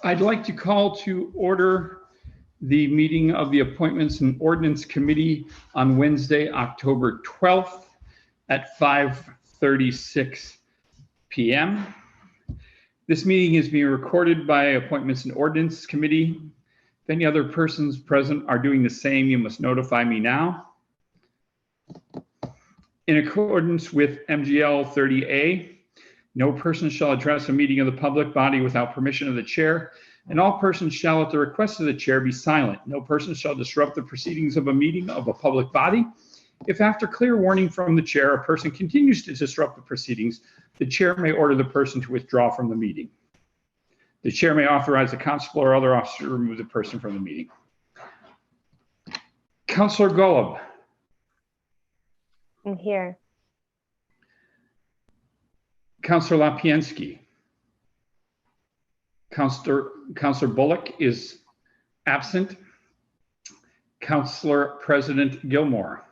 I'd like to call to order the meeting of the Appointments and Ordinance Committee on Wednesday, October 12th at 5:36 p.m. This meeting is being recorded by Appointments and Ordinance Committee. If any other persons present are doing the same, you must notify me now. In accordance with MGL 30A, no person shall address a meeting of the public body without permission of the chair, and all persons shall, at the request of the chair, be silent. No person shall disrupt the proceedings of a meeting of a public body. If after clear warning from the chair, a person continues to disrupt the proceedings, the chair may order the person to withdraw from the meeting. The chair may authorize a constable or other officer to remove the person from the meeting. Councillor Golub. I'm here. Councillor Lapiensky. Councillor Bullock is absent. Councillor President Gilmore.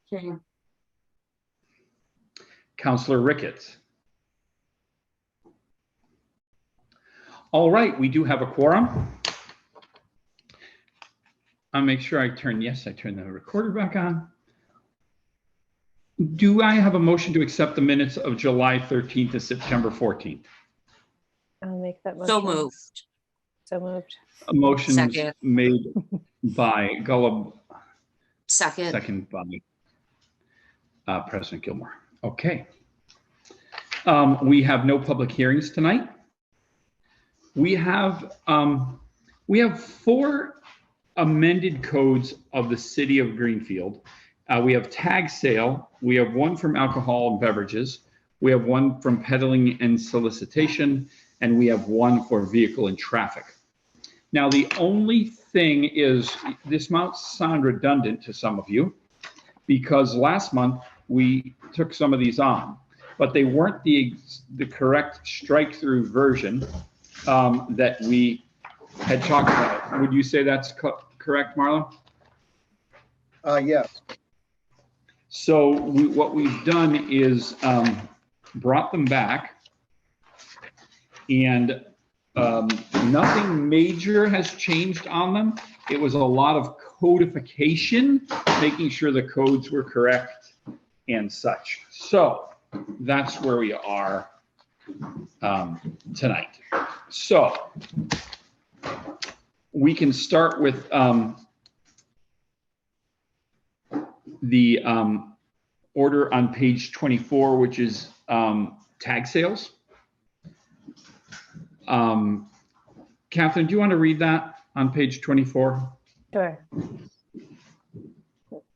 Here. Councillor Ricketts. All right, we do have a quorum. I'll make sure I turn the recorder back on. Do I have a motion to accept the minutes of July 13th to September 14th? I'll make that motion. So moved. So moved. A motion Second. made by Golub, Second. by President Gilmore. Okay. We have no public hearings tonight. We have 4 amended codes of the city of Greenfield. We have tag sale. We have one from alcohol and beverages. We have one from peddling and solicitation, and we have one for vehicle and traffic. Now, the only thing is, this might sound redundant to some of you, because last month we took some of these on, but they weren't the correct strike-through version that we had talked about. Would you say that's correct, Marlon? Yes. So what we've done is brought them back, and nothing major has changed on them. It was a lot of codification, making sure the codes were correct and such. So that's where we are tonight. So we can start with the order on page 24, which is tag sales. Catherine, do you want to read that on page 24? Sure.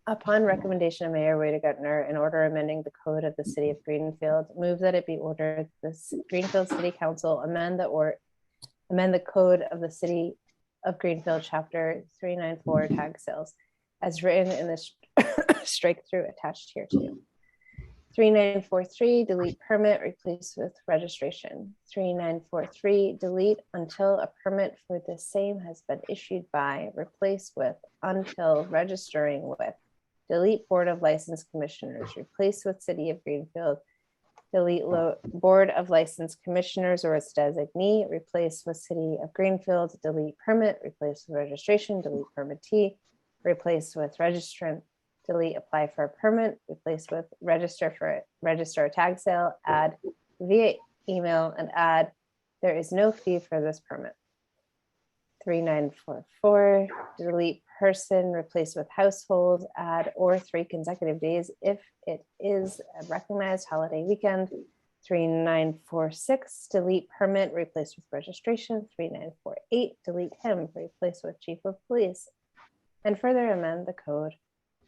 Upon recommendation of Mayor Wade Gutner, in order amending the code of the city of Greenfield, move that it be ordered the Greenfield City Council amend the code of the city of Greenfield, chapter 394, tag sales, as written in the strike-through attached here too. 3943, delete permit, replace with registration. 3943, delete until a permit for the same has been issued by, replace with until registering with. Delete Board of License Commissioners, replace with City of Greenfield. Delete Board of License Commissioners or its designee, replace with City of Greenfield. Delete permit, replace with registration. Delete permittee, replace with registrant. Delete apply for a permit, replace with register a tag sale, add via email, and add there is no fee for this permit. 3944, delete person, replace with household, add or 3 consecutive days if it is a recognized holiday weekend. 3946, delete permit, replace with registration. 3948, delete him, replace with chief of police. And further amend the code,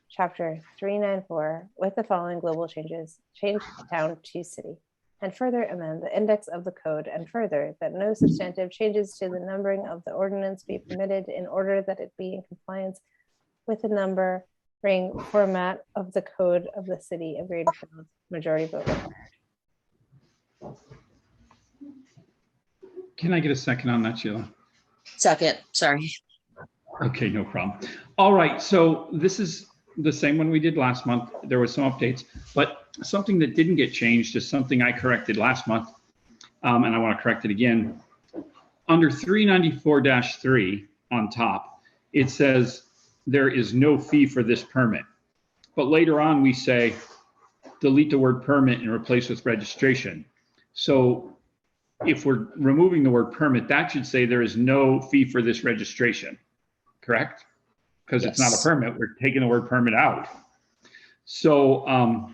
chapter 394, with the following global changes: change town to city. And further amend the index of the code, and further that no substantive changes to the numbering of the ordinance be permitted in order that it be in compliance with the numbering format of the code of the city of Greenfield. Majority vote required. Can I get a second on that, Sheila? Second, sorry. Okay, no problem. All right, so this is the same one we did last month. There was some updates, but something that didn't get changed is something I corrected last month, and I want to correct it again. under 394-3 on top, it says there is no fee for this permit. But later on, we say, delete the word permit and replace with registration. So if we're removing the word permit, that should say there is no fee for this registration, correct? Because it's not a permit, we're taking the word permit out. So,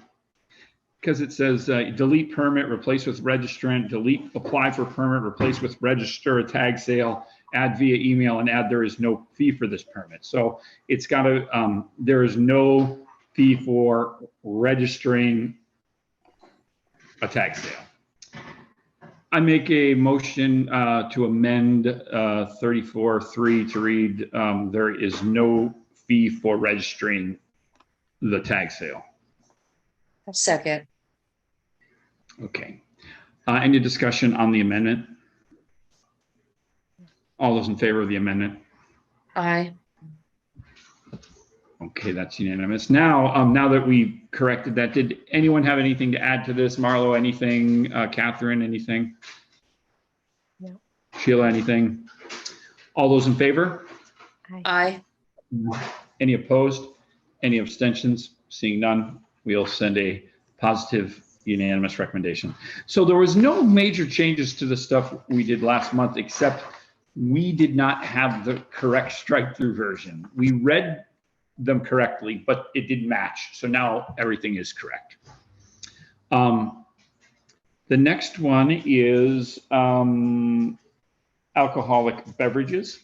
because it says delete permit, replace with registrant, delete apply for permit, replace with register a tag sale, add via email, and add there is no fee for this permit. So it's got to, there is no fee for registering a tag sale. I make a motion to amend 34.3 to read, there is no fee for registering the tag sale. Second. Okay. Any discussion on the amendment? All those in favor of the amendment? Aye. Okay, that's unanimous. Now, now that we corrected that, did anyone have anything to add to this? Marlo, anything? Catherine, anything? No. Sheila, anything? All those in favor? Aye. Any opposed? Any abstentions? Seeing none, we'll send a positive unanimous recommendation. So there was no major changes to the stuff we did last month, except we did not have the correct strike-through version. We read them correctly, but it didn't match. So now everything is correct. The next one is alcoholic beverages.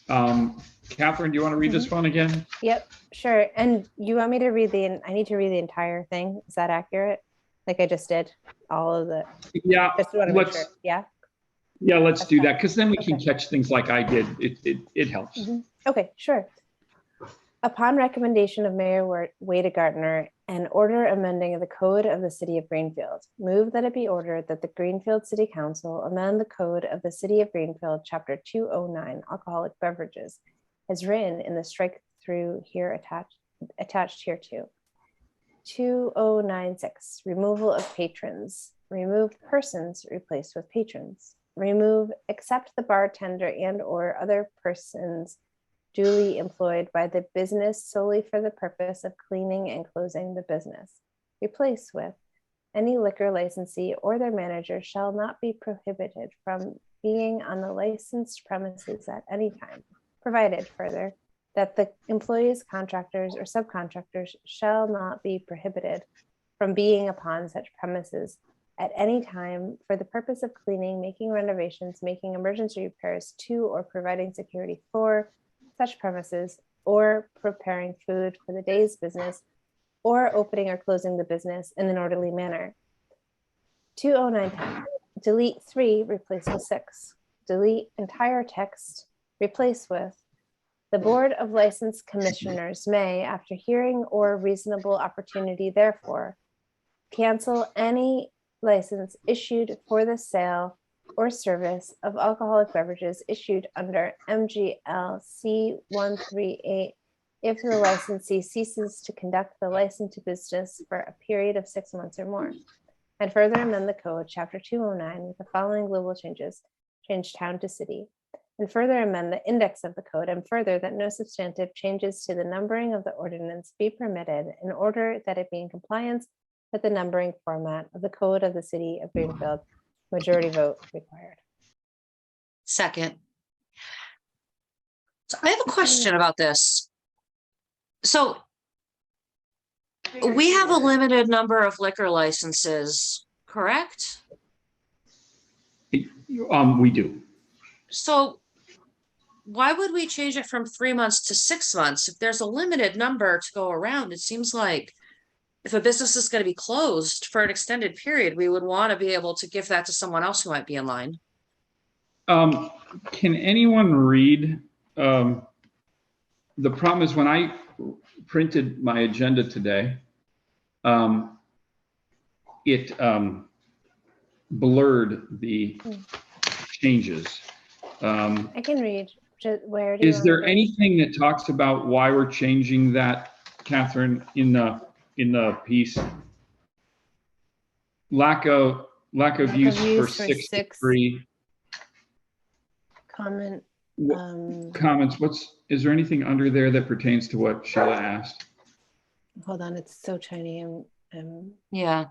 Catherine, do you want to read this one again? Yep, sure. And you want me to read I need to read the entire thing. Is that accurate? Like I just did all of the. Yeah. Just want to make sure. Yeah. Yeah, let's That's do fine. that, because then we can Okay. catch things like I did. It helps. Okay, sure. Upon recommendation of Mayor Wade Gardner and order amending the code of the city of Greenfield, move that it be ordered that the Greenfield City Council amend the code of the city of Greenfield, chapter 209, alcoholic beverages, as written in the strike through here attached here to 2096, removal of patrons, remove persons, replaced with patrons, remove except the bartender and or other persons duly employed by the business solely for the purpose of cleaning and closing the business. Replace with any liquor licensee or their manager shall not be prohibited from being on the licensed premises at any time, provided further that the employees, contractors, or subcontractors shall not be prohibited from being upon such premises at any time for the purpose of cleaning, making renovations, making emergency repairs to, or providing security for such premises, or preparing food for the day's business, or opening or closing the business in an orderly manner. 20910, delete 3, replace with 6. Delete entire text, replace with the Board of License Commissioners may, after hearing or reasonable opportunity therefore, cancel any license issued for the sale or service of alcoholic beverages issued under MGL C138 if the licensee ceases to conduct the licensed business for a period of 6 months or more. And further amend the code, chapter 209, with the following global changes: change town to city. And further amend the index of the code, and further that no substantive changes to the numbering of the ordinance be permitted in order that it be in compliance with the numbering format of the code of the city of Greenfield. Majority vote required. Second. So I have a question about this. So we have a limited number of liquor licenses, correct? We do. So why would we change it from 3 months to 6 months? If there's a limited number to go around, it seems like if a business is going to be closed for an extended period, we would want to be able to give that to someone else who might be in line. Can anyone read? The problem is when I printed my agenda today, it blurred the changes. I can read. Where do you Is there anything that talks about why we're changing that, Catherine, in the piece? Lack of use for 6 to 3. comment. Comments, is there anything under there that pertains to what Sheila asked? Hold on, it's so tiny. Yeah.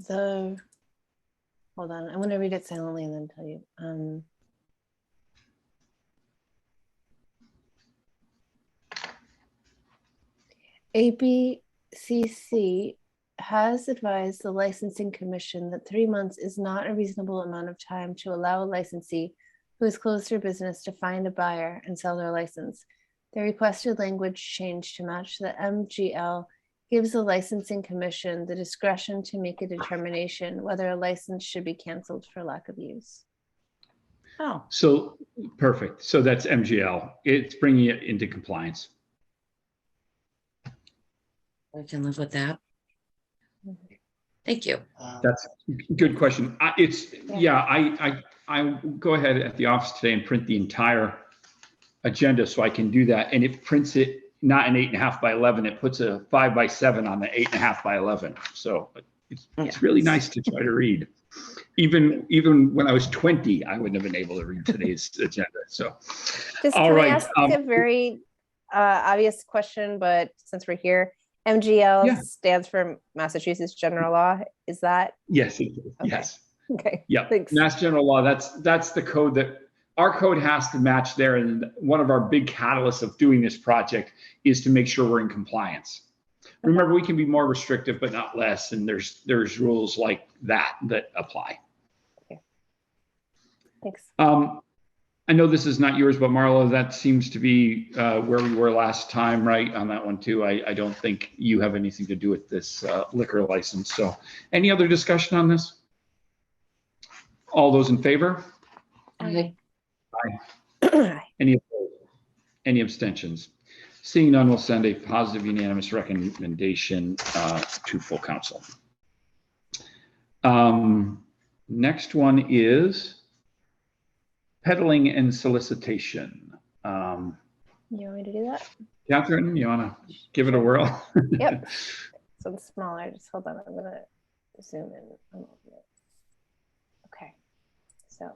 Hold on, I'm going to read it silently and then tell you. ABCC has advised the licensing commission that 3 months is not a reasonable amount of time to allow a licensee who has closed their business to find a buyer and sell their license. The requested language change to match the MGL gives the licensing commission the discretion to make a determination whether a license should be canceled for lack of use. Oh, So perfect. So that's MGL. It's bringing it into compliance. I can live with that. Thank you. That's a good question. I go ahead at the office today and print the entire agenda so I can do that. And it prints it not an 8.5 by 11. It puts a 5 by 7 on the 8.5 by 11. So it's really nice to try to read. Even when I was 20, I wouldn't have been able to read today's agenda. So, just all can right. I ask a very obvious question, but since we're here, MGL stands for Massachusetts General Law. Is that? Yes. Okay. Yes. Okay. Yeah. Thanks. Mass General Law. That's the code that our code has to match there. And one of our big catalysts of doing this project is to make sure we're in compliance. Remember, we can be more restrictive, but not less. And there's rules like that apply. Okay. Thanks. I know this is not yours, but Marla, that seems to be where we were last time, right? On that one too. I don't think you have anything to do with this liquor license. So any other discussion on this? All those in favor? Aye. Aye. Any opposed? Any abstentions? Seeing none, we'll send a positive unanimous recommendation to full council. Next one is peddling and solicitation. You want me to do that? Catherine, you want to give it a whirl? Yep. So it's smaller. Just hold on. I'm going to zoom in a little bit. Okay. So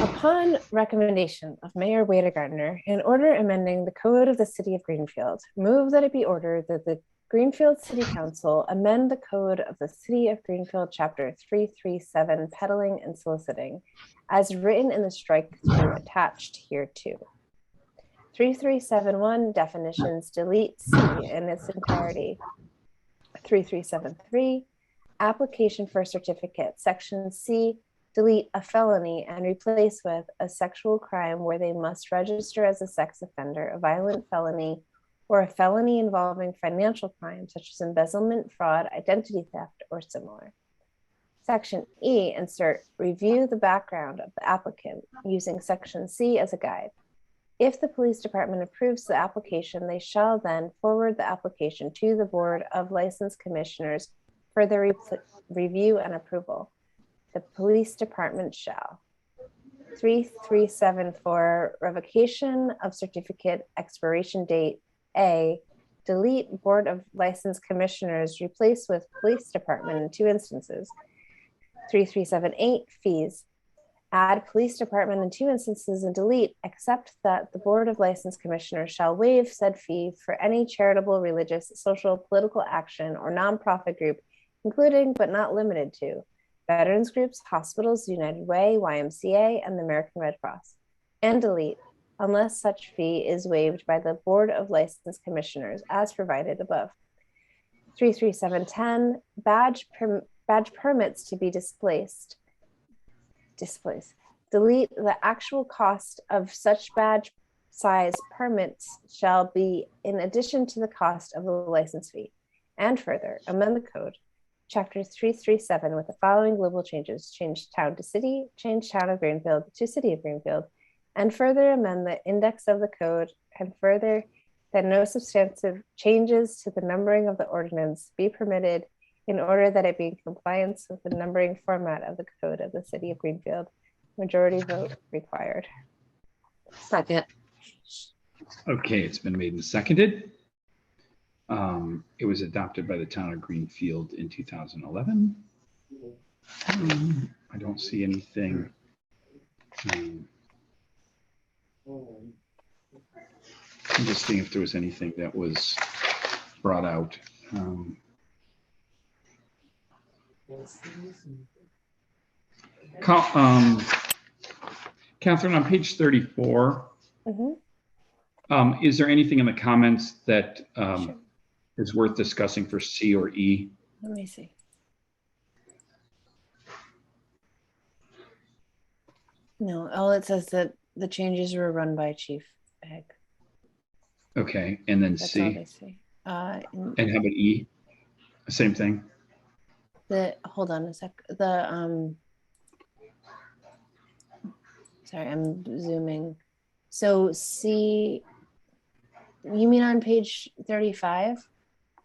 upon recommendation of Mayor Wade Gardner, in order amending the code of the city of Greenfield, move that it be ordered that the Greenfield City Council amend the code of the city of Greenfield, chapter 337, peddling and soliciting, as written in the strike through attached hereto. 3371 definitions, delete C in its entirety. 3373 application for a certificate, section C, delete a felony and replace with a sexual crime where they must register as a sex offender, a violent felony, or a felony involving financial crime such as embezzlement, fraud, identity theft, or similar. Section E, insert review the background of the applicant using section C as a guide. If the police department approves the application, they shall then forward the application to the Board of License Commissioners for their review and approval. The police department shall. 3374 revocation of certificate, expiration date. A, delete Board of License Commissioners, replace with police department in 2 instances. 3378 fees, add police department in 2 instances and delete, except that the Board of License Commissioners shall waive said fee for any charitable, religious, social, political action or nonprofit group, including but not limited to veterans groups, hospitals, United Way, YMCA, and the American Red Cross. And delete, unless such fee is waived by the Board of License Commissioners as provided above. 33710 badge permits to be displaced. Delete the actual cost of such badge size permits shall be in addition to the cost of the license fee. And further, amend the code. Chapter 337 with the following global changes: change town to city, change town of Greenfield to city of Greenfield, and further amend the index of the code, and further that no substantive changes to the numbering of the ordinance be permitted in order that it be in compliance with the numbering format of the code of the city of Greenfield. Majority vote required. Second. Okay, it's been made and seconded. It was adopted by the town of Greenfield in 2011. I don't see anything I'm just seeing if there was anything that was brought out. Catherine, on page 34, is there anything in the comments that Sure. is worth discussing for C or E? Let me see. No, all it says that the changes were run by Chief Egg. Okay, and then That's all C. they say. And how about E? Same thing. Hold on a sec. Sorry, I'm zooming. So C, you mean on page 35?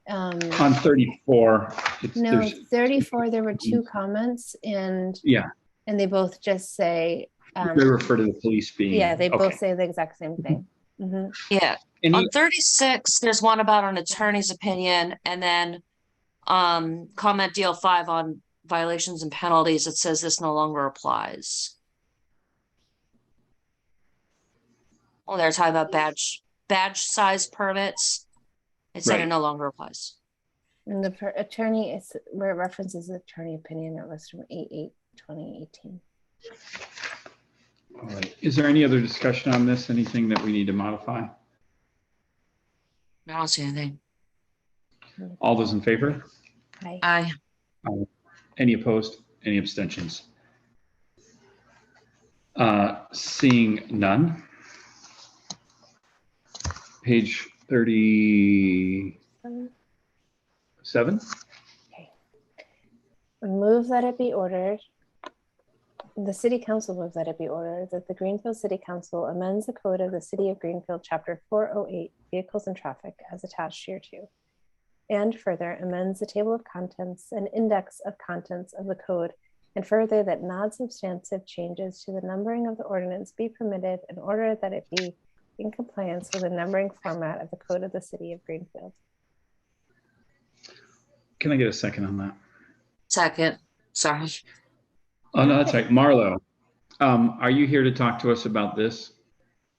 On 34. No, 34, there were two comments and they both just say. They refer to the police being. Yeah, they both say the exact same thing. Yeah. On 36, there's one about an attorney's opinion, and then comment DL5 on violations and penalties. It says this no longer applies. Well, they're talking about badge size permits. It said it no longer applies. And the attorney is where it references the attorney opinion. It was from 8/8/2018. All right. Is there any other discussion on this? Anything that we need to modify? I don't see anything. All those in favor? Aye. Any opposed? Any abstentions? Seeing none. Page 37. Okay. Move that it be ordered. The City Council moves that it be ordered that the Greenfield City Council amends the code of the City of Greenfield, Chapter 408, Vehicles and Traffic, as attached hereto, and further amends the table of contents and index of contents of the code, and further that non-substantive changes to the numbering of the ordinance be permitted in order that it be in compliance with the numbering format of the code of the City of Greenfield. Can I get a second on that? Second. Sorry. Oh, no, that's right. Marlo, are you here to talk to us about this?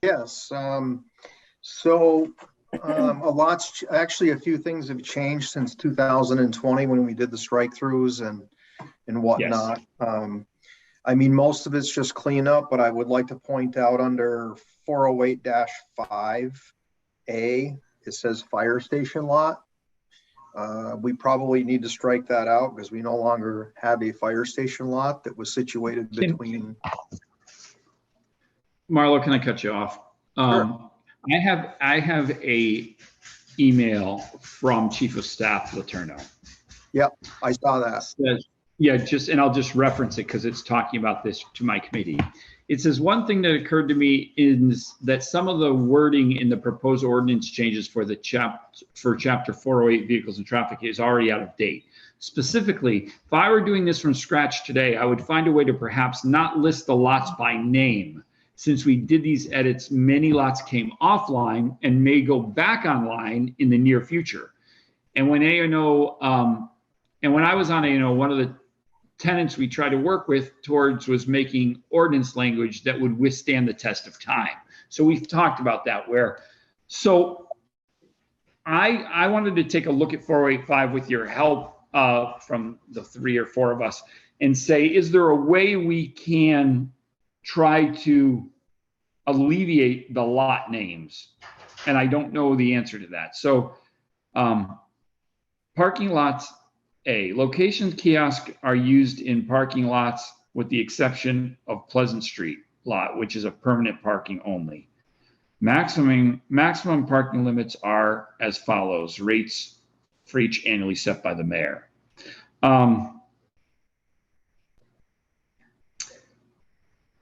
Yes. A few things have changed since 2020 when we did the strike throughs and whatnot. Yes. Most of it's just cleanup, but I would like to point out under 408-5A, it says fire station lot. We probably need to strike that out because we no longer have a fire station lot that was situated between. Marlo, can I cut you off? Sure. I have a email from Chief of Staff Letourneau. Yep, I saw that. And I'll just reference it because it's talking about this to my committee. It says, one thing that occurred to me is that some of the wording in the proposed ordinance changes for chapter 408 vehicles and traffic is already out of date. Specifically, if I were doing this from scratch today, I would find a way to perhaps not list the lots by name. Since we did these edits, many lots came offline and may go back online in the near future. And when when I was on A&O, one of the tenants we tried to work with towards was making ordinance language that would withstand the test of time. So we've talked about that so I wanted to take a look at 485 with your help from the 3 or 4 of us and say, is there a way we can try to alleviate the lot names? And I don't know the answer to that. So parking lots, A, location kiosks are used in parking lots with the exception of Pleasant Street lot, which is a permanent parking only. Maximum parking limits are as follows: rates for each annually set by the mayor.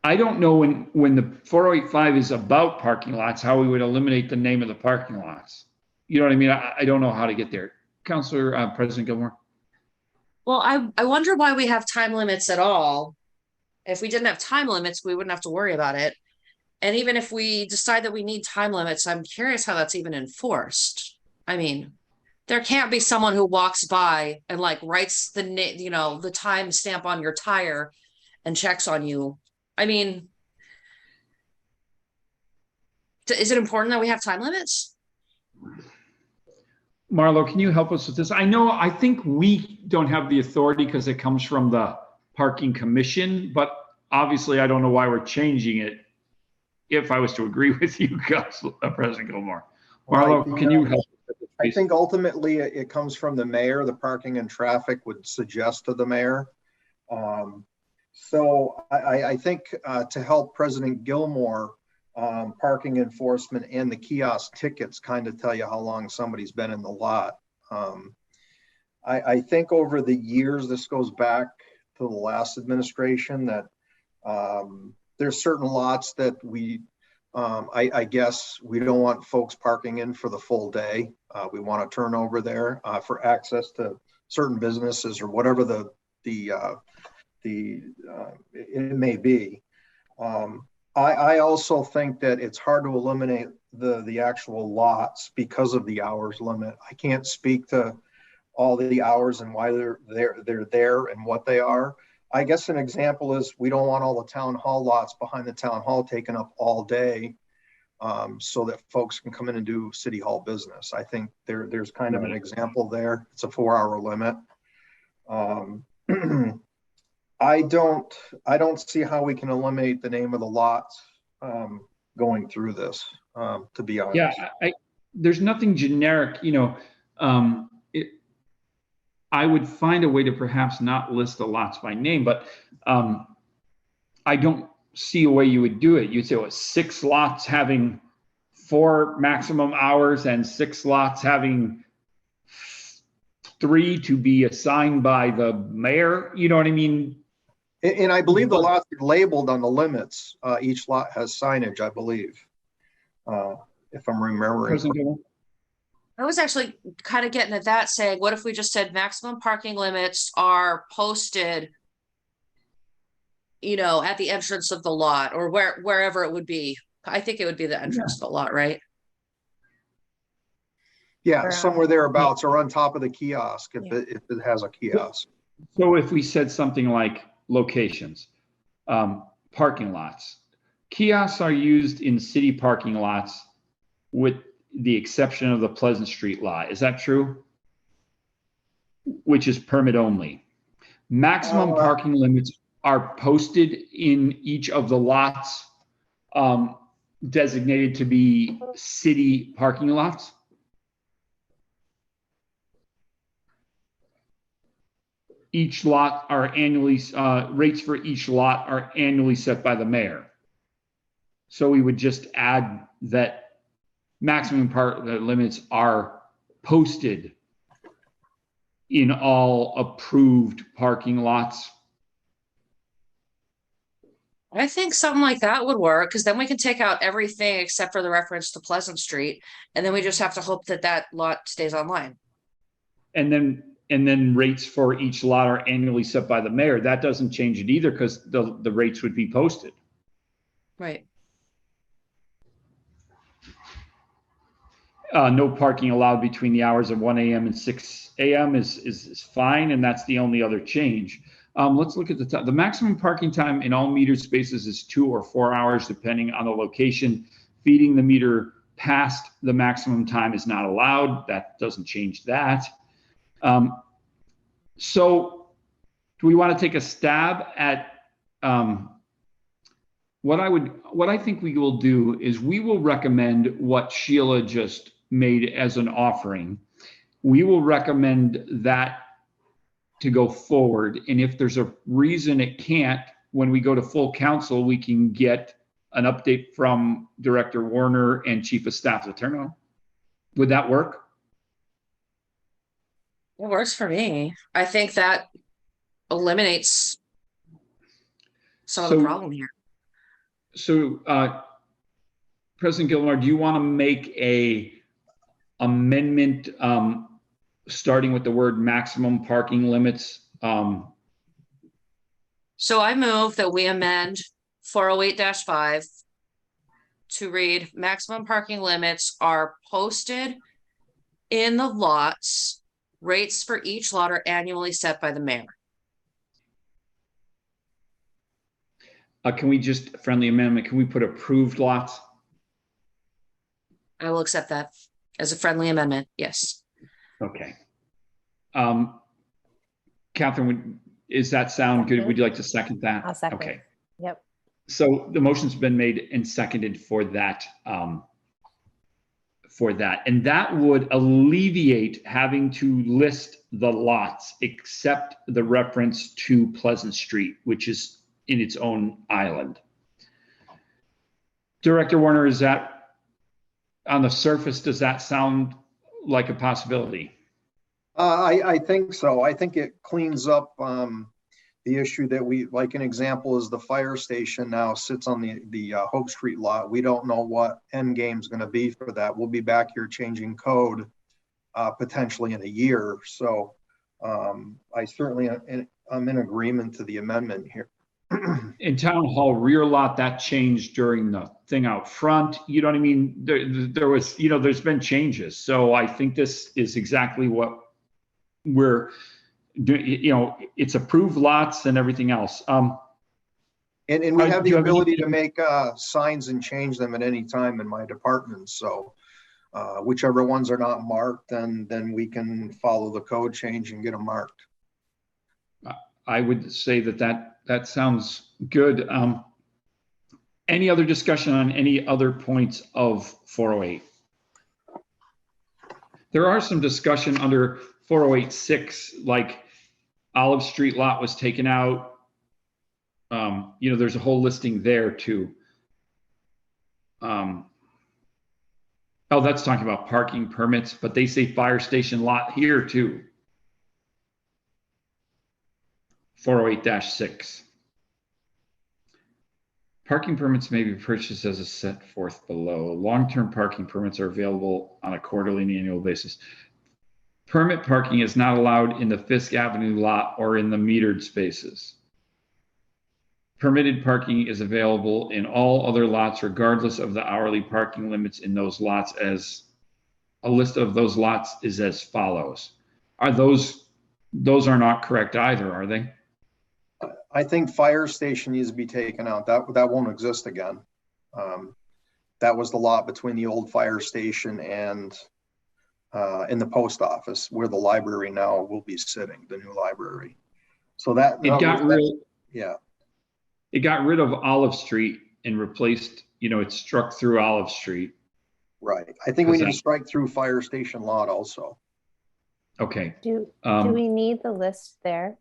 I don't know when the 485 is about parking lots, how we would eliminate the name of the parking lots. You know what I mean? I don't know how to get there. Councilor President Gilmore. Well, I wonder why we have time limits at all. If we didn't have time limits, we wouldn't have to worry about it. And even if we decide that we need time limits, I'm curious how that's even enforced. I mean, there can't be someone who walks by and writes the time stamp on your tire and checks on you. I mean, Is it important that we have time limits? Marlo, can you help us with this? I think we don't have the authority because it comes from the parking commission, but obviously I don't know why we're changing it if I was to agree with you, President Gilmore. Marlo, Right. can you help? I think ultimately it comes from the mayor. The parking and traffic would suggest to the mayor. So I think to help President Gilmore, parking enforcement and the kiosk tickets kind of tell you how long somebody's been in the lot. I think over the years, this goes back to the last administration, that there's certain lots that I guess we don't want folks parking in for the full day. We want a turnover there for access to certain businesses or whatever it may be. I also think that it's hard to eliminate the actual lots because of the hours limit. I can't speak to all the hours and why they're there and what they are. I guess an example is we don't want all the town hall lots behind the town hall taken up all day, so that folks can come in and do city hall business. I think there's kind of an example there. It's a 4-hour limit. I don't see how we can eliminate the name of the lots going through this, to be honest. Yeah, there's nothing generic, I would find a way to perhaps not list the lots by name, but I don't see a way you would do it. You'd say, well, 6 lots having 4 maximum hours and 6 lots having 3 to be assigned by the mayor. You know what I mean? And I believe the lots are labeled on the limits. Each lot has signage, I believe, if I'm remembering. I was actually kind of getting at that, saying, what if we just said maximum parking limits are posted, at the entrance of the lot or wherever it would be. I think it would be the entrance of the lot, right? Yeah, somewhere thereabouts or on top of the kiosk if it has a kiosk. So if we said something like locations, parking lots, kiosks are used in city parking lots with the exception of the Pleasant Street lot. Is that true? Which is permit only. Maximum parking limits are posted in each of the lots designated to be city parking lots. Each lot are annually, rates for each lot are annually set by the mayor. So we would just add that maximum limits are posted in all approved parking lots. I think something like that would work, because then we can take out everything except for the reference to Pleasant Street, and then we just have to hope that lot stays online. And then rates for each lot are annually set by the mayor. That doesn't change it either, because the rates would be posted. Right. No parking allowed between the hours of 1 a.m. and 6 a.m. is fine, and that's the only other change. Let's look at the maximum parking time in all metered spaces is 2 or 4 hours, depending on the location. Feeding the meter past the maximum time is not allowed. That doesn't change that. So do we want to take a stab at what I think we will do is we will recommend what Sheila just made as an offering. We will recommend that to go forward. And if there's a reason it can't, when we go to full council, we can get an update from Director Warner and Chief of Staff Letourneau. Would that work? It works for me. I think that eliminates some of the problem here. So, President Gilmore, do you want to make a amendment starting with the word maximum parking limits? So I move that we amend 408-5 to read maximum parking limits are posted in the lots. Rates for each lot are annually set by the mayor. Can we just, friendly amendment, can we put approved lots? I will accept that as a friendly amendment. Yes. Okay. Catherine, does that sound good? Would you like to second that? I'll second. Okay. Yep. So the motion's been made and seconded for that. And that would alleviate having to list the lots except the reference to Pleasant Street, which is in its own island. Director Warner, is that on the surface, does that sound like a possibility? I think so. I think it cleans up the issue that we, like an example is the fire station now sits on the Hope Street lot. We don't know what end game's going to be for that. We'll be back here changing code potentially in a year. So I certainly I'm in agreement to the amendment here. In Town Hall rear lot, that changed during the thing out front. You know what I mean? There was, there's been changes. So I think this is exactly what we're doing. It's approved lots and everything else. And we have the ability to make signs and change them at any time in my department. So whichever ones are not marked, then we can follow the code change and get them marked. I would say that sounds good. Any other discussion on any other points of 408? There are some discussion under 408.6, like Olive Street lot was taken out. There's a whole listing there too. Oh, that's talking about parking permits, but they say fire station lot here too. 408-6. Parking permits may be purchased as is set forth below. Long-term parking permits are available on a quarterly and annual basis. Permit parking is not allowed in the Fisk Avenue lot or in the metered spaces. Permitted parking is available in all other lots regardless of the hourly parking limits in those lots. As a list of those lots is as follows. Are those are not correct either, are they? I think fire station needs to be taken out. That won't exist again. That was the lot between the old fire station and in the post office where the library now will be sitting, the new library. So that it got rid of Olive Street and replaced, it struck through Olive Street. Right. I think we need to strike through fire station lot also. Okay. Do we need the list there?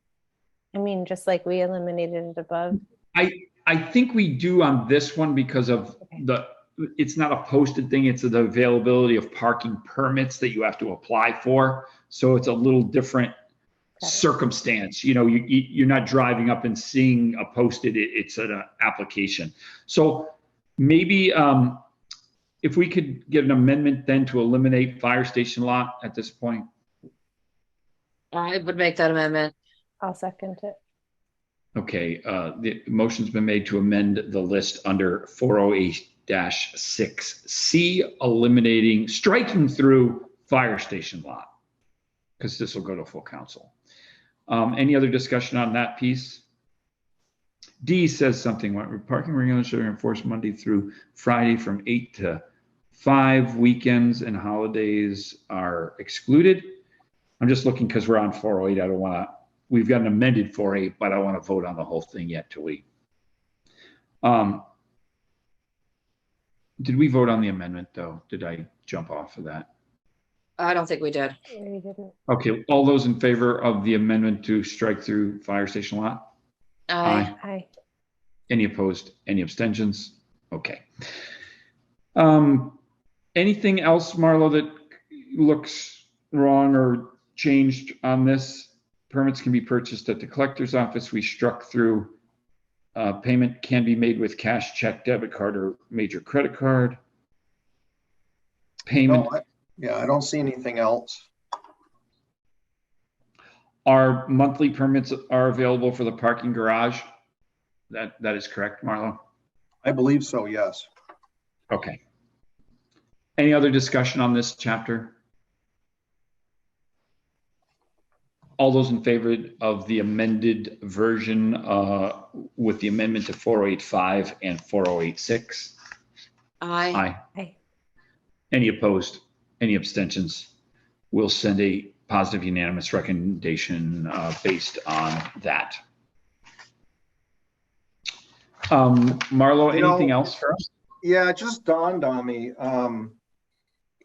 I mean, just like we eliminated it above. I think we do on this one because of it's not a posted thing. It's the availability of parking permits that you have to apply for. So it's a little different circumstance. You're not driving up and seeing a posted, it's an application. So maybe if we could get an amendment then to eliminate fire station lot at this point. I would make that amendment. I'll second it. Okay, the motion's been made to amend the list under 408-6C, striking through fire station lot, because this will go to full council. Any other discussion on that piece? D says something, parking regulations are enforced Monday through Friday from 8 to 5, weekends and holidays are excluded. I'm just looking because we're on 408. I don't want to, we've got an amended 408, but I don't want to vote on the whole thing yet till we. Did we vote on the amendment though? Did I jump off of that? I don't think we did. Yeah, you didn't. Okay, all those in favor of the amendment to strike through fire station lot? Aye. Any opposed? Any abstentions? Okay. Anything else, Marlo, that looks wrong or changed on this? Permits can be purchased at the collector's office. We struck through payment can be made with cash, check, debit card, or major credit card. Payment. No, I don't see anything else. Our monthly permits are available for the parking garage. That is correct, Marlo? I believe so, yes. Okay. Any other discussion on this chapter? All those in favor of the amended version with the amendment to 408.5 and 408.6? Aye. Aye. Any opposed? Any abstentions? We'll send a positive unanimous recommendation based on that. Marlo, anything else for us? Yeah, it just dawned on me.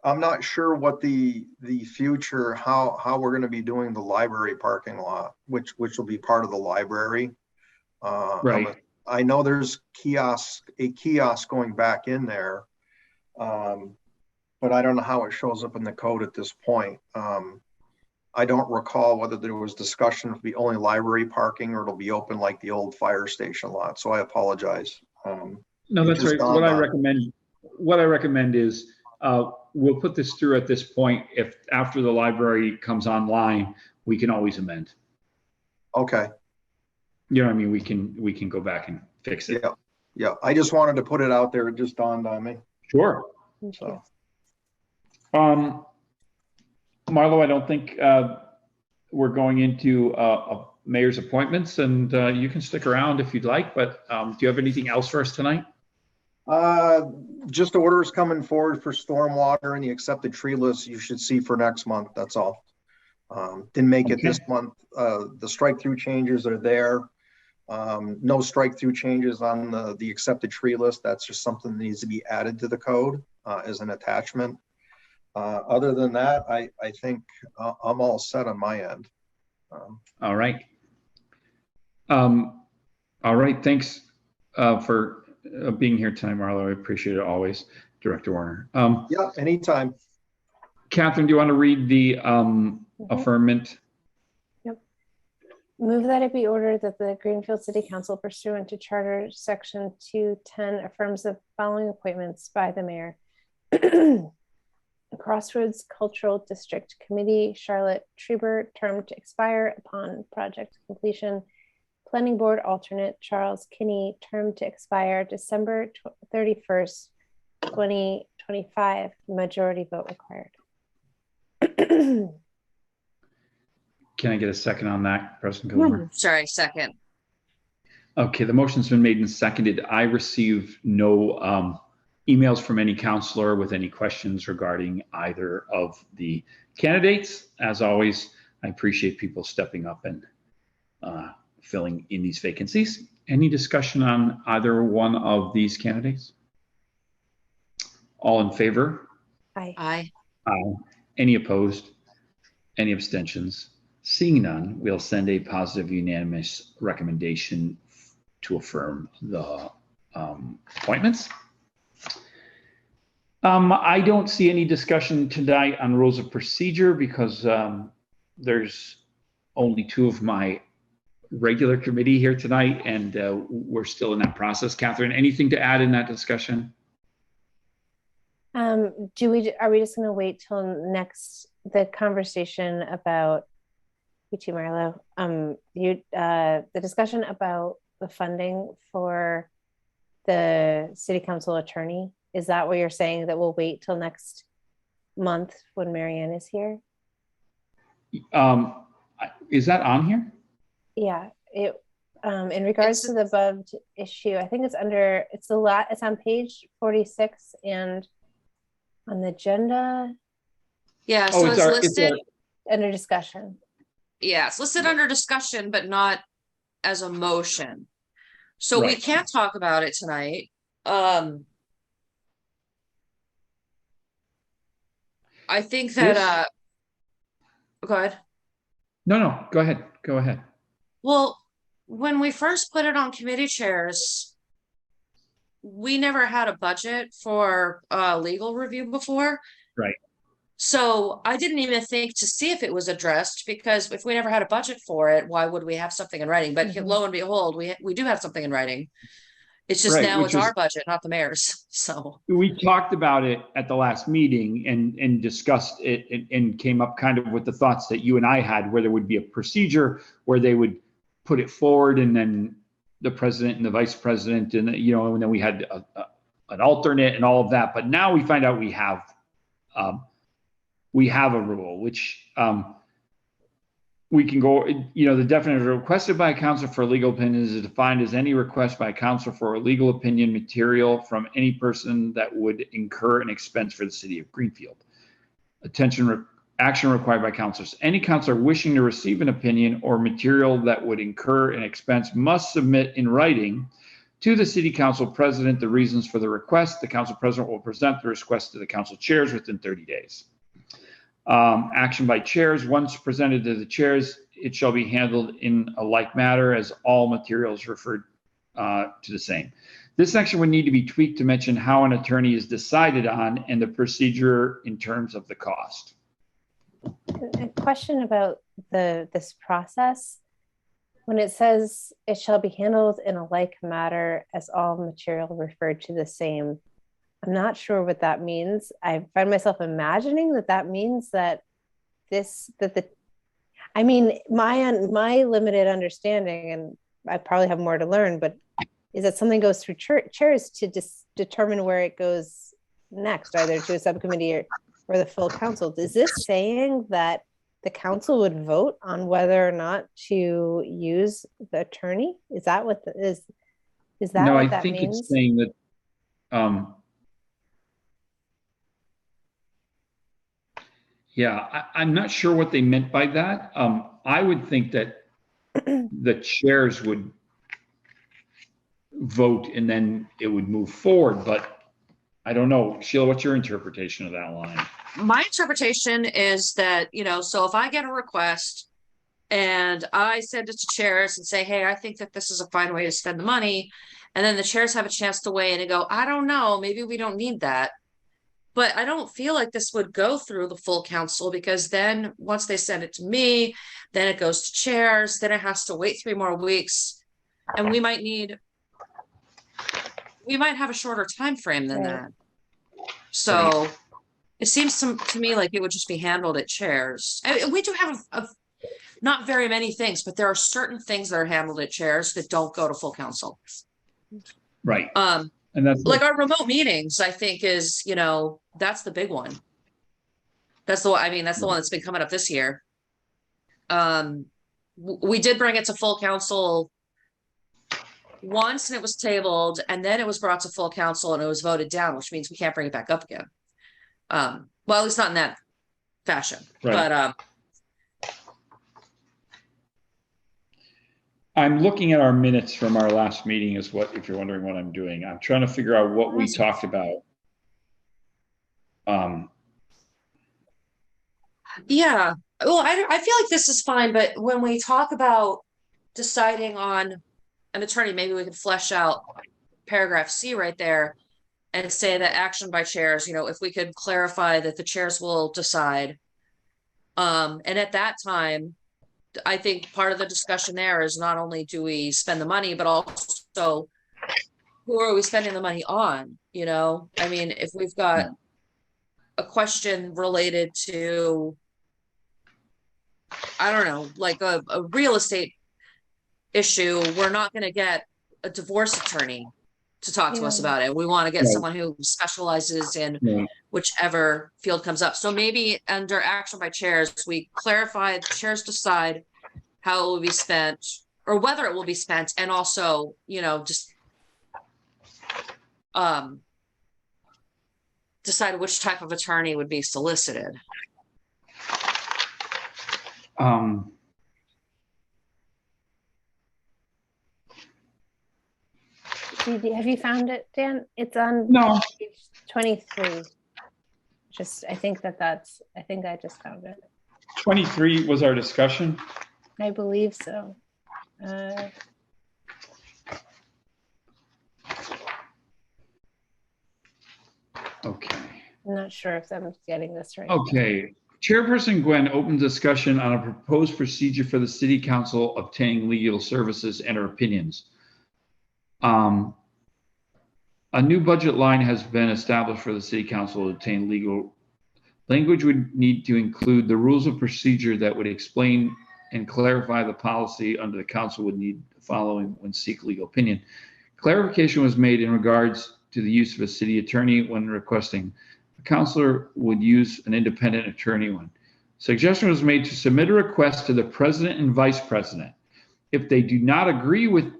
I'm not sure what the future, how we're going to be doing the library parking lot, which will be part of the library. Right. I know there's a kiosk going back in there, but I don't know how it shows up in the code at this point. I don't recall whether there was discussion of the only library parking or it'll be open like the old fire station lot. So I apologize. No, that's right. What I recommend is we'll put this through at this point. If after the library comes online, we can always amend. Okay. You know what I mean? We can go back and fix it. Yeah. Yeah. I just wanted to put it out there. It just dawned on me. Sure. So. Marlo, I don't think we're going into mayor's appointments, and you can stick around if you'd like, but do you have anything else for us tonight? Just orders coming forward for stormwater and the accepted tree list you should see for next month. That's all. Didn't make it this month. The strike through changes are there. No strike through changes on the accepted tree list. That's just something that needs to be added to the code as an attachment. Other than that, I think I'm all set on my end. All right. All right. Thanks for being here tonight, Marlo. I appreciate it always, Director Warner. Yeah, anytime. Catherine, do you want to read the affirmation? Yep. Move that it be ordered that the Greenfield City Council, pursuant to Charter Section 210, affirms the following appointments by the mayor. Crossroads Cultural District Committee, Charlotte Treber, term to expire upon project completion. Planning Board alternate, Charles Kinney, term to expire December 31st, 2025, majority vote required. Can I get a second on that, President Gilmore? Sorry, second. Okay, the motion's been made and seconded. I received no emails from any counselor with any questions regarding either of the candidates. As always, I appreciate people stepping up and filling in these vacancies. Any discussion on either one of these candidates? All in favor? Aye. Aye. Aye. Any opposed? Any abstentions? Seeing none, we'll send a positive unanimous recommendation to affirm the appointments. I don't see any discussion tonight on rules of procedure because there's only two of my regular committee here tonight, and we're still in that process. Catherine, anything to add in that discussion? Are we just going to wait till next the conversation about you too, Marlo? The discussion about the funding for the city council attorney. Is that what you're saying, that we'll wait till next month when Marianne is here? Is that on here? Yeah, it in regards to the above issue, I think it's under, it's on page 46 and on the agenda. Yeah, so it's listed under discussion. Yeah, it's listed under discussion, but not as a motion. So Right. we can't talk about it tonight. I think that go ahead. No, go ahead. Go ahead. Well, when we first put it on committee chairs, we never had a budget for legal review before. Right. So I didn't even think to see if it was addressed, because if we never had a budget for it, why would we have something in writing? But lo and behold, we do have something in writing. It's just now it's our budget, not the mayor's. So we talked about it at the last meeting and discussed it and came up kind of with the thoughts that you and I had, where there would be a procedure where they would put it forward and then the president and the vice president and and then we had an alternate and all of that. But now we find out we have a rule, which we can go, the definition requested by a counselor for a legal opinion is defined as any request by a counselor for a legal opinion material from any person that would incur an expense for the city of Greenfield. Action required by counselors. Any counselor wishing to receive an opinion or material that would incur an expense must submit in writing to the city council president the reasons for the request. The council president will present the request to the council chairs within 30 days. Action by chairs. Once presented to the chairs, it shall be handled in a like manner as all materials referred to the same. This section would need to be tweaked to mention how an attorney is decided on and the procedure in terms of the cost. A question about this process. When it says it shall be handled in a like manner as all material referred to the same, I'm not sure what that means. I find myself imagining that means that my limited understanding, and I probably have more to learn, but is that something goes through chairs to determine where it goes next, either to a subcommittee or the full council. Is this saying that the council would vote on whether or not to use the attorney? Is that what is that no, what I that think means? It's saying that I'm not sure what they meant by that. I would think that the chairs would vote and then it would move forward, but I don't know. Sheila, what's your interpretation of that line? My interpretation is that, so if I get a request and I send it to chairs and say, hey, I think that this is a fine way to spend the money, and then the chairs have a chance to weigh in and go, I don't know, maybe we don't need that. But I don't feel like this would go through the full council, because then once they send it to me, then it goes to chairs, then it has to wait 3 more weeks. And we might have a shorter time frame than that. So it seems to me like it would just be handled at chairs. We do have not very many things, but there are certain things that are handled at chairs that don't go to full council. Right. And that's like our remote meetings, I think is, that's the big one. That's the one that's been coming up this year. We did bring it to full council once and it was tabled, and then it was brought to full council and it was voted down, which means we can't bring it back up again. Well, at least not in that fashion, right. But I'm looking at our minutes from our last meeting if you're wondering what I'm doing. I'm trying to figure out what we talked about. Yeah, well, I feel like this is fine, but when we talk about deciding on an attorney, maybe we could flesh out paragraph C right there and say that action by chairs, if we could clarify that the chairs will decide. And at that time, I think part of the discussion there is not only do we spend the money, but also who are we spending the money on? I mean, if we've got a question related to, I don't know, like a real estate issue, we're not going to get a divorce attorney to talk to us about it. We want to get someone who specializes in whichever field comes up. So maybe under action by chairs, we clarify the chairs decide how it will be spent or whether it will be spent. And also, just decide which type of attorney would be solicited. Have you found it, Dan? It's on page 23. I think I just found it. 23 was our discussion? I believe so. Okay. I'm not sure if I'm getting this right. Okay. Chairperson Gwen opened discussion on a proposed procedure for the City Council obtaining legal services and her opinions. A new budget line has been established for the City Council to obtain legal. Language would need to include the rules of procedure that would explain and clarify the policy under the council would need following when seek legal opinion. Clarification was made in regards to the use of a city attorney when requesting. A counselor would use an independent attorney when Suggestion was made to submit a request to the president and vice president. If they do not agree with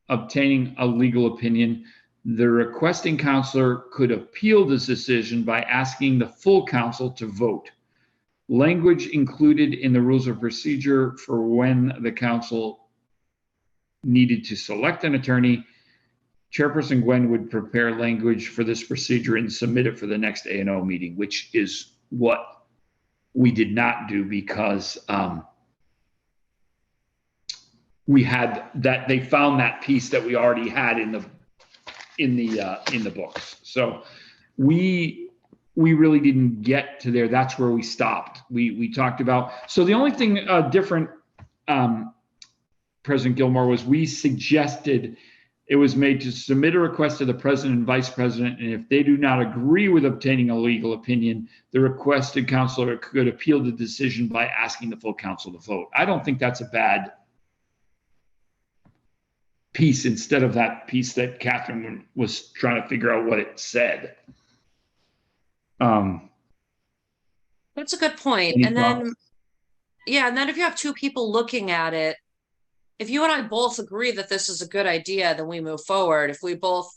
obtaining a legal opinion, the requesting counselor could appeal this decision by asking the full council to vote. Language included in the rules of procedure for when the council needed to select an attorney. Chairperson Gwen would prepare language for this procedure and submit it for the next A&O meeting, which is what we did not do because we had that, they found that piece that we already had in the books. So we really didn't get to there. That's where we stopped. We talked about, so the only thing different, President Gilmore, was we suggested it was made to submit a request to the president and vice president, and if they do not agree with obtaining a legal opinion, the requested counselor could appeal the decision by asking the full council to vote. I don't think that's a bad piece instead of that piece that Catherine was trying to figure out what it said. That's a good point. And then, yeah, and then if you have two people looking at it, if you and I both agree that this is a good idea, then we move forward. If we both,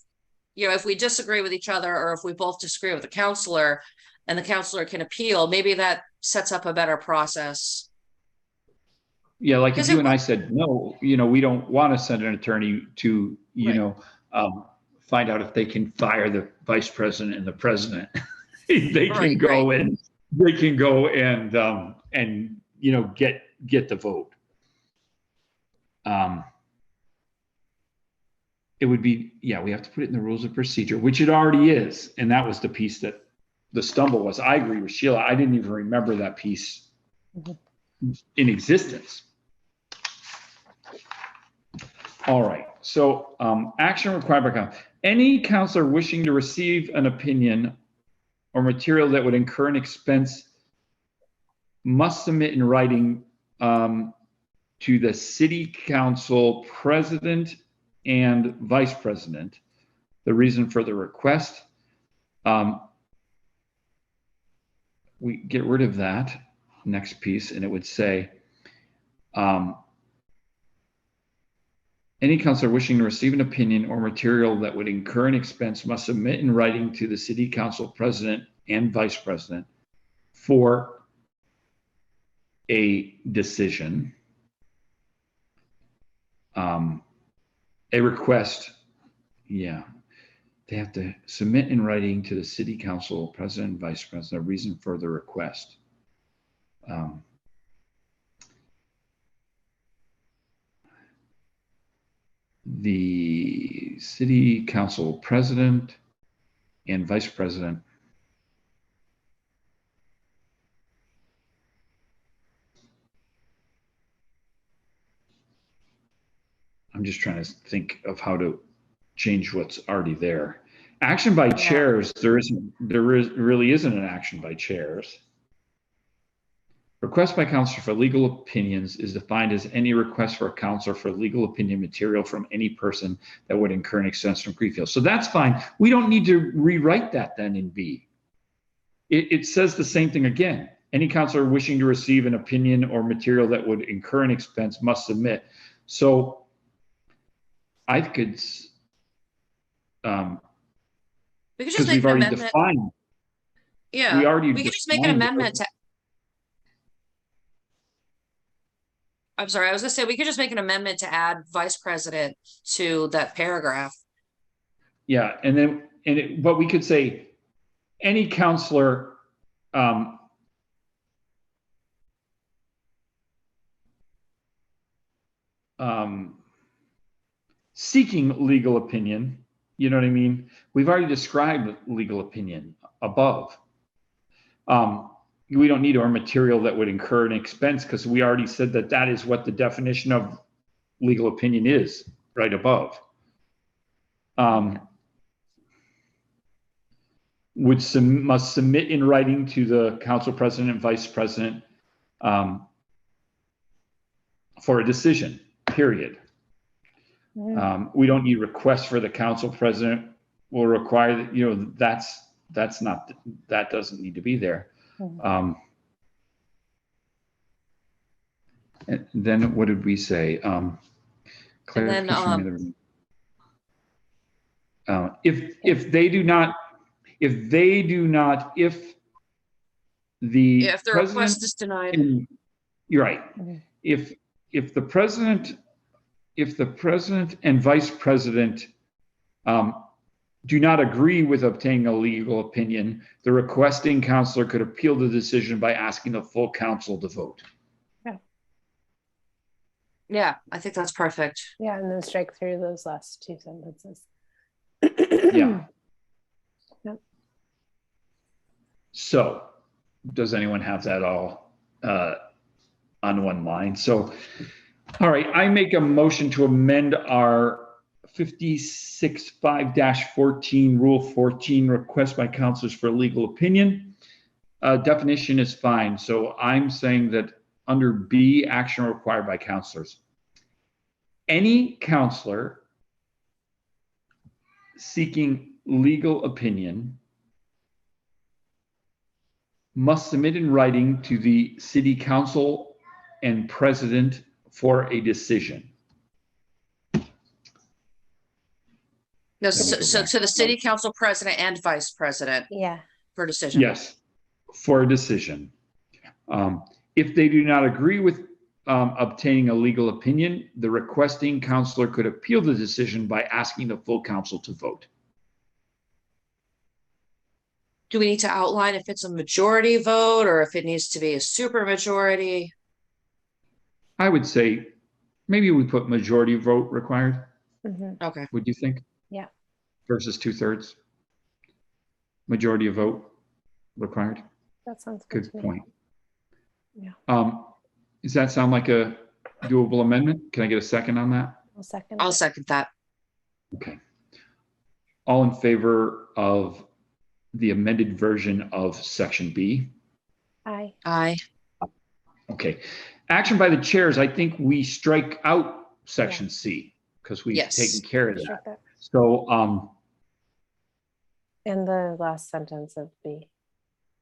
if we disagree with each other, or if we both disagree with the counselor and the counselor can appeal, maybe that sets up a better process. Yeah, like if you and I said, no, we don't want to send an attorney to, find out if they can fire the vice president and the president. They can go and get the vote. It would be, we have to put it in the rules of procedure, which it already is. And that was the piece that the stumble was. I agree with Sheila. I didn't even remember that piece in existence. All right. So action required by council. Any counselor wishing to receive an opinion or material that would incur an expense must submit in writing to the city council president and vice president the reason for the request. We get rid of that next piece, and it would say, any counselor wishing to receive an opinion or material that would incur an expense must submit in writing to the city council president and vice president for a decision. A request, they have to submit in writing to the city council president and vice president a reason for the request. The city council president and vice president I'm just trying to think of how to change what's already there. Action by chairs, there really isn't an action by chairs. Request by counselor for legal opinions is defined as any request for a counselor for legal opinion material from any person that would incur an expense from Greenfield. So that's fine. We don't need to rewrite that then in B. It says the same thing again. Any counselor wishing to receive an opinion or material that would incur an expense must submit. So I could, we could just make an amendment. Defined, we could just make an amendment to. I'm sorry, I was gonna say we could just make an amendment to add vice president to that paragraph. Yeah, and then but we could say any counselor seeking legal opinion, you know what I mean? We've already described legal opinion above. We don't need our material that would incur an expense because we already said that that is what the definition of legal opinion is right above. Must submit in writing to the council president and vice president for a decision, period. We don't need requests for the council president. Will require that, that doesn't need to be there. And then what did we say? Clarification. If the If the request is denied, you're right. Okay. If the president and vice president do not agree with obtaining a legal opinion, the requesting counselor could appeal the decision by asking the full council to vote. yeah, I think that's perfect. Yeah, and then strike through those last two sentences. Yeah. Yep. So, does anyone have that all on one line? So, all right, I make a motion to amend our 56.5-14 Rule 14 request by counselors for legal opinion. Definition is fine. So I'm saying that under B, action required by counselors. Any counselor seeking legal opinion must submit in writing to the city council and president for a decision. No, so to the city council president and vice president Yeah. for decision. Yes, for a decision. If they do not agree with obtaining a legal opinion, the requesting counselor could appeal the decision by asking the full council to vote. Do we need to outline if it's a majority vote or if it needs to be a super majority? I would say maybe we put majority vote required. Mhm. Okay. Would you think? Yeah. Versus 2/3. Majority of vote required. That sounds good. Good to me. point. Yeah. Does that sound like a doable amendment? Can I get a second on that? I'll second that. Okay. All in favor of the amended version of section B? Aye. Aye. Okay. Action by the chairs, I think we strike out section C because we've Yes. taken care of Strike that. that. So In the last sentence of B,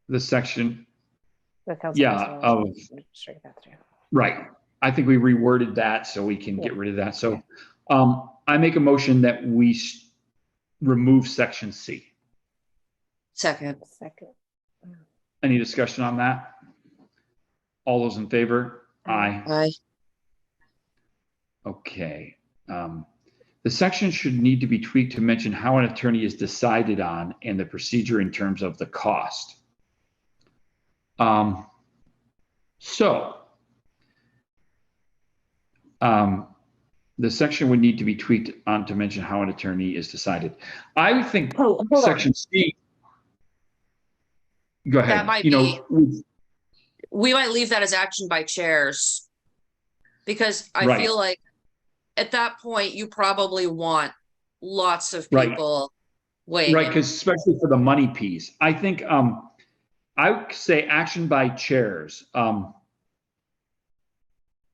the section, the council. yeah, president strike that through. right. I think we reworded that so we can get rid of that. So I make a motion that we remove section C. Second. Second. Any discussion on that? All those in favor? Aye. Aye. Okay. The section should need to be tweaked to mention how an attorney is decided on and the procedure in terms of the cost. The section would need to be tweaked on to mention how an attorney is decided. I would think section C. Go ahead. That might we might leave that as action by chairs because I feel like at that point you probably want lots of people weighing. Right, because especially for the money piece, I think I would say action by chairs.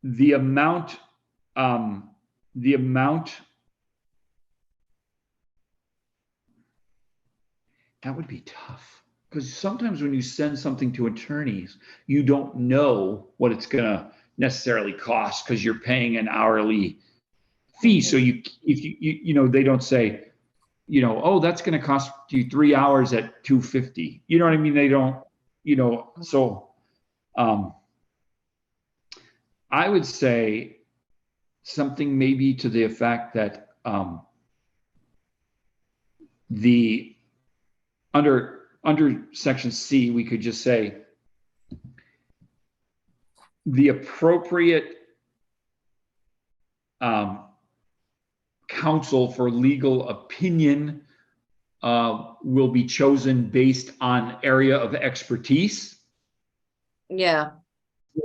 The amount that would be tough because sometimes when you send something to attorneys, you don't know what it's going to necessarily cost because you're paying an hourly fee. So if you they don't say, oh, that's going to cost you 3 hours at $250. You know what I mean? They don't, so I would say something maybe to the effect that under section C, we could just say the appropriate counsel for legal opinion will be chosen based on area of expertise. Yeah.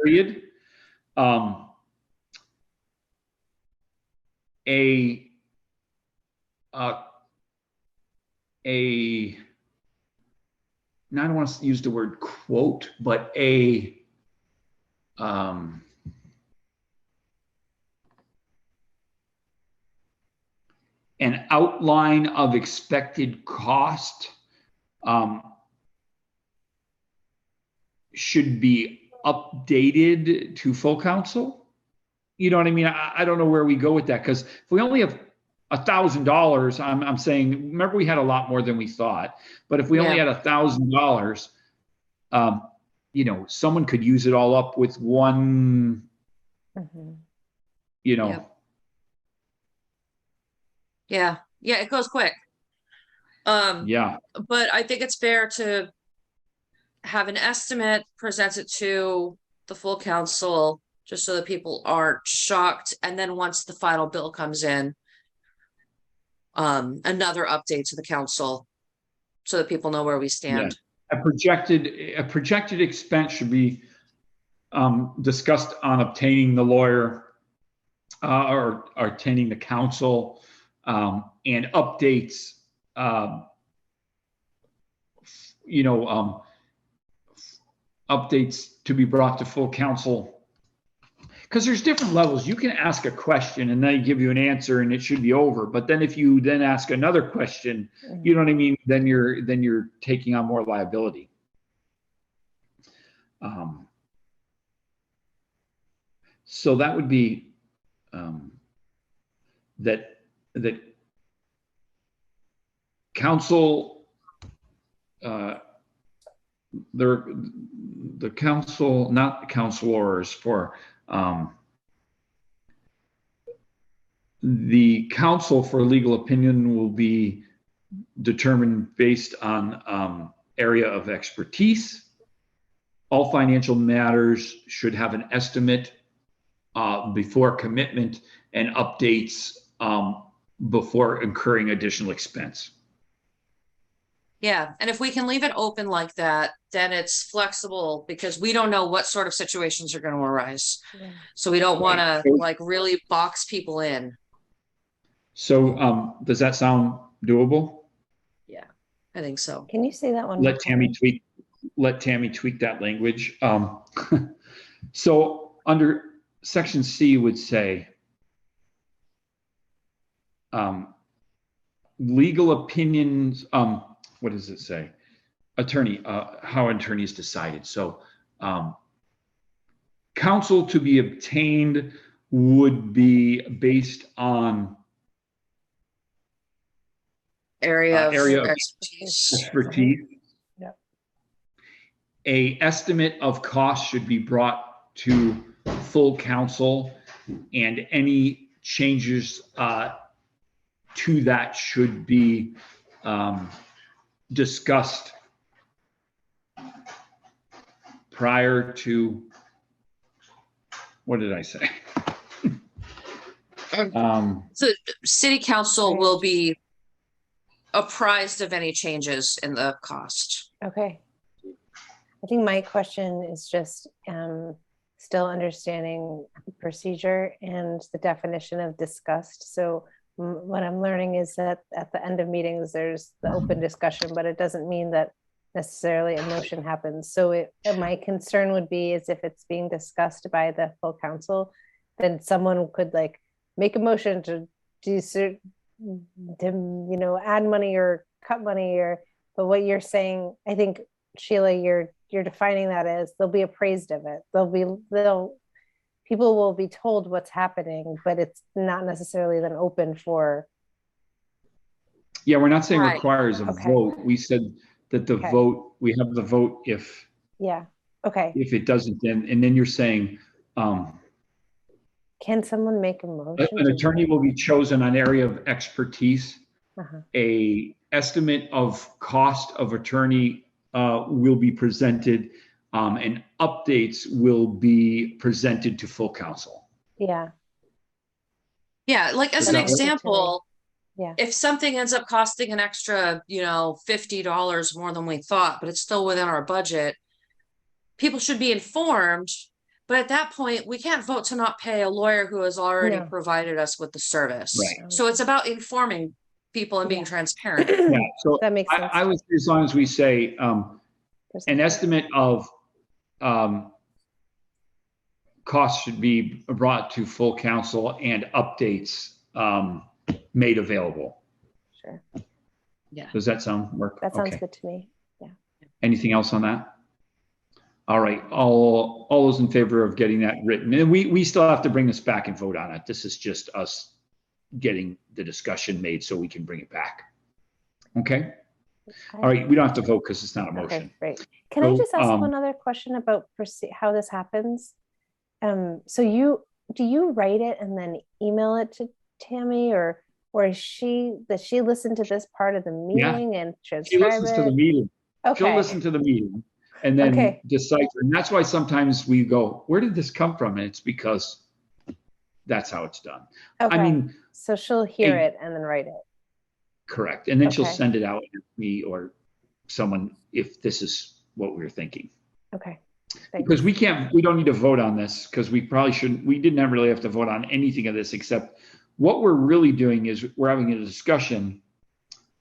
Period. Now I don't want to use the word quote, but an outline of expected cost should be updated to full council. you know what I mean? I don't know where we go with that, because if we only have $1,000, I'm saying, remember we had a lot more than we thought, but if we only had $1,000, you know, someone could use it all up with one, you know. Yeah, it goes quick. Yeah, But I think it's fair to have an estimate, present it to the full council, just so that people aren't shocked. And then once the final bill comes in, another update to the council so that people know where we stand. a projected expense should be discussed on obtaining the lawyer or obtaining the counsel, and updates, you know, updates to be brought to full council. Because there's different levels. You can ask a question and they give you an answer and it should be over. But then if you then ask another question, you know what I mean? Then you're taking on more liability. So that would be that council, the council, not the councilors, for the council for legal opinion will be determined based on area of expertise. All financial matters should have an estimate before commitment, and updates before incurring additional expense. Yeah, and if we can leave it open like that, then it's flexible, because we don't know what sort of situations are going to arise. So we don't want to like really box people in. So does that sound doable? Yeah, I think so. Can you say that one? Let Tammy tweak that language. So under section C would say legal opinions. What does it say? Attorney, how attorneys decided. So counsel to be obtained would be based on area of expertise. Yep. A estimate of cost should be brought to full council, and any changes to that should be discussed prior to, what did I say? So city council will be apprised of any changes in the cost. Okay. I think my question is just still understanding procedure and the definition of discussed. So what I'm learning is that at the end of meetings, there's the open discussion, but it doesn't mean that necessarily a motion happens. So my concern would be is if it's being discussed by the full council, then someone could like make a motion to do certain, you know, add money or cut money, or, but what you're saying, I think, Sheila, you're defining that as they'll be appraised of it. People will be told what's happening, but it's not necessarily then open for. Yeah, we're not saying Right. requires a vote. We said that the vote, we have the vote if. Yeah. Okay. If it doesn't, then you're saying. Can someone make a motion? An attorney will be chosen on area of expertise. A estimate of cost of attorney will be presented, and updates will be presented to full council. Yeah. Yeah, like as an example, yeah, if something ends up costing an extra, you know, $50 more than we thought, but it's still within our budget, people should be informed. But at that point, we can't vote to not pay a lawyer who has already provided us with the service. Right. So it's about informing people and being transparent. Yeah, so that makes sense. I would, as long as we say an estimate of costs should be brought to full council and updates made available. Sure. Yeah. Does that sound work? That sounds good to me. Yeah. Anything else on that? All right, all those in favor of getting that written, and we still have to bring this back and vote on it. This is just us getting the discussion made so we can bring it back. Okay? All right, we don't have to vote because it's not a motion. Okay, great. Can I just ask one other question about how this happens? So do you write it and then email it to Tammy, or does she listen to this part of the meeting and transcribe She listens to the meeting. Okay. She'll listen to the meeting and then decipher. And that's why sometimes we go, where did this come from? And it's because that's how it's done. Okay. I mean, so she'll hear it and then write it. Correct. And then she'll send it out to me or someone if this is what we're thinking. Okay. Because we don't need to vote on this because we probably shouldn't, we didn't really have to vote on anything of this except what we're really doing is we're having a discussion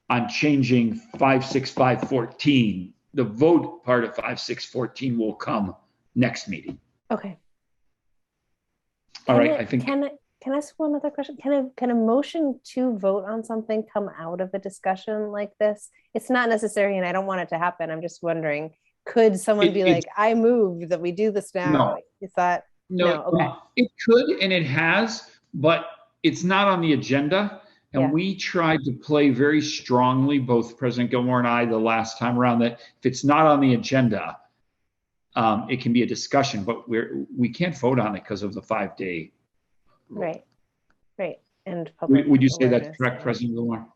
on changing 56514. The vote part of 5614 will come next meeting. Okay. All right. I think. Can I ask one other question? Can a motion to vote on something come out of a discussion like this? It's not necessary, and I don't want it to happen. I'm just wondering, could someone be like, I move that we do this now? No. Is that no? Okay. It could, and it has, but it's not on the agenda. And we tried to play very strongly, both President Gilmore and I, the last time around, that if it's not on the agenda, it can be a discussion, but we can't vote on it because of the 5-day. Right. And would you say that's correct, President Gilmore?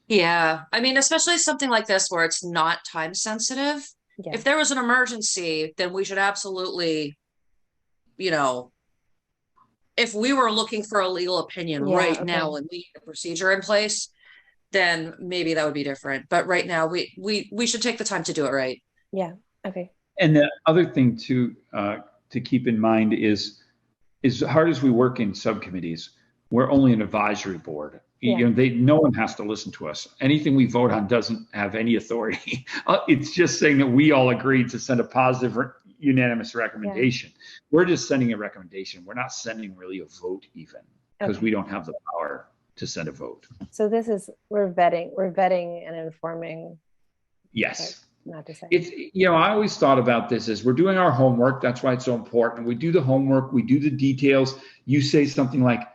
Yeah. I mean, especially something like this where it's not time sensitive. Yeah. If there was an emergency, then we should absolutely, if we were looking for a legal opinion now and we have a procedure in place, then maybe that would be different. But right now we should take the time to do it right. Yeah. Okay. And the other thing to keep in mind is as hard as we work in subcommittees, we're only an advisory board. Yeah. No one has to listen to us. Anything we vote on doesn't have any authority. It's just saying that we all agreed to send a positive unanimous recommendation. Yeah. We're just sending a recommendation. We're not sending really a vote even because we don't have the power to send a vote. So this is, we're vetting and informing. Yes. Not to say. It's, I always thought about this as we're doing our homework. That's why it's so important. We do the homework, we do the details. You say something like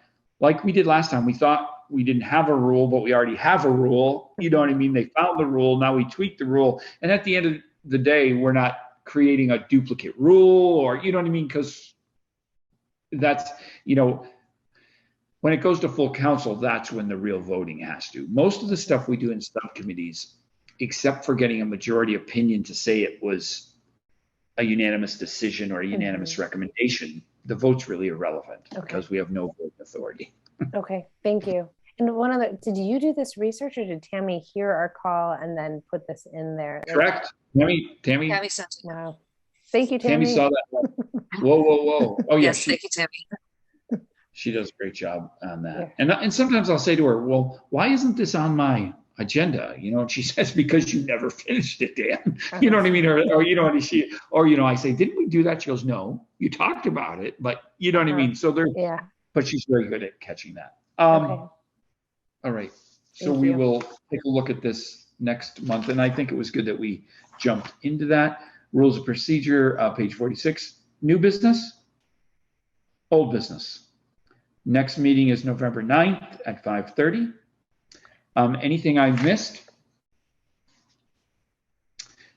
we did last time. We thought we didn't have a rule, but we already have a rule. You know what I mean? They found the rule. Now we tweak the rule. And at the end of the day, we're not creating a duplicate rule or, you know what I mean? Because that's, when it goes to full council, that's when the real voting has to. Most of the stuff we do in subcommittees, except for getting a majority opinion to say it was a unanimous decision or a unanimous recommendation, the vote's really irrelevant because we have no vote authority. Okay, thank you. And one other, did you do this research or did Tammy hear our call and then put this in there? Correct. Tammy sent it. Wow. Thank you, Tammy. Tammy saw that. Whoa. Oh, yes, thank you, Tammy. She does a great job on that. Yeah. And sometimes I'll say to her, well, why isn't this on my agenda? And she says, because you never finished it, Dan. You know what I mean? Or I say, didn't we do that? She goes, no, you talked about it, but you know what I mean? So but she's very good at catching that. All right. So we will take a look at this next month. And I think it was good that we jumped into that. Rules of procedure, page 46, new business, old business. Next meeting is November 9th at 5:30. Anything I missed?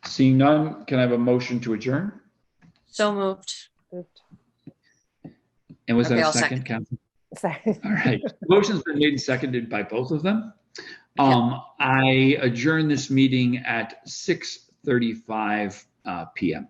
Seeing none, can I have a motion to adjourn? So moved. And was that a second, Council? Sorry. All right. Motion's been made and seconded by both of them. I adjourn this meeting at 6:35 p.m.